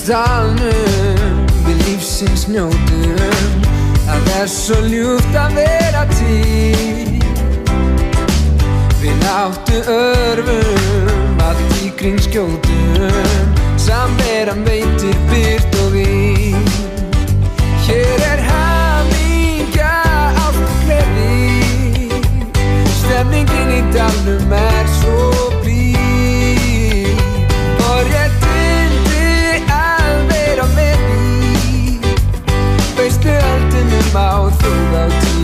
staðnum við lífsins njótum. Það svo ljúft að vera til. Við náttu örfum allt í kring skjótum. Samveran veitir byrt og vín. Hér hamingja, ást og gleði. Stemningin í dalnum svo blíð. Forréttindi að vera með því. Veistu öldunum á þjóðhátíð.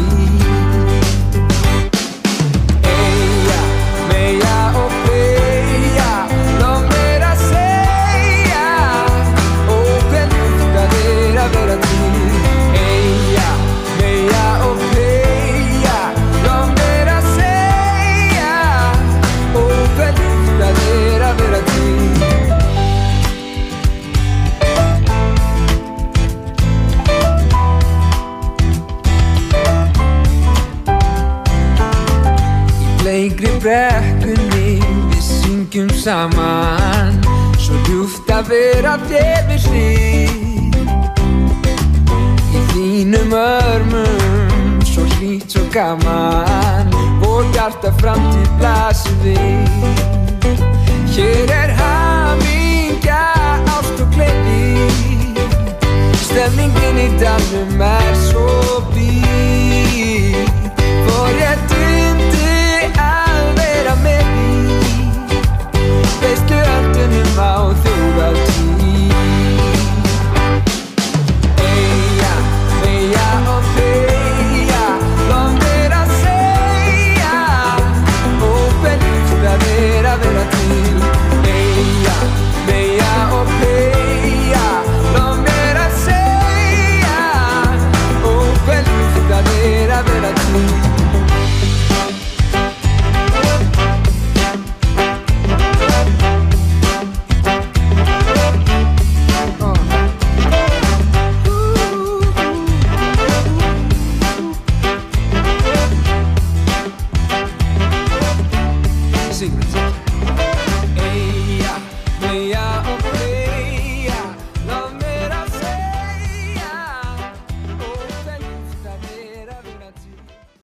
Bleikri brekkunni við syngjum saman. Svo ljúft að vera þér við hlið. Í þínum örmum, svo hlýtt, svo gaman. Vor hjarta framtíð blasir við. Hér hamingja, ást og gleði. Stemningin í dalnum svo blíð. Forréttindi að vera með því. Veistu öldunum á þjóðhátíð. Eyja, eyja og þegja. Lof mér að segja. Og hve ljúft að vera til. Eyja, eyja og þegja. Lof mér að segja. Og hve ljúft að vera til. Secrets.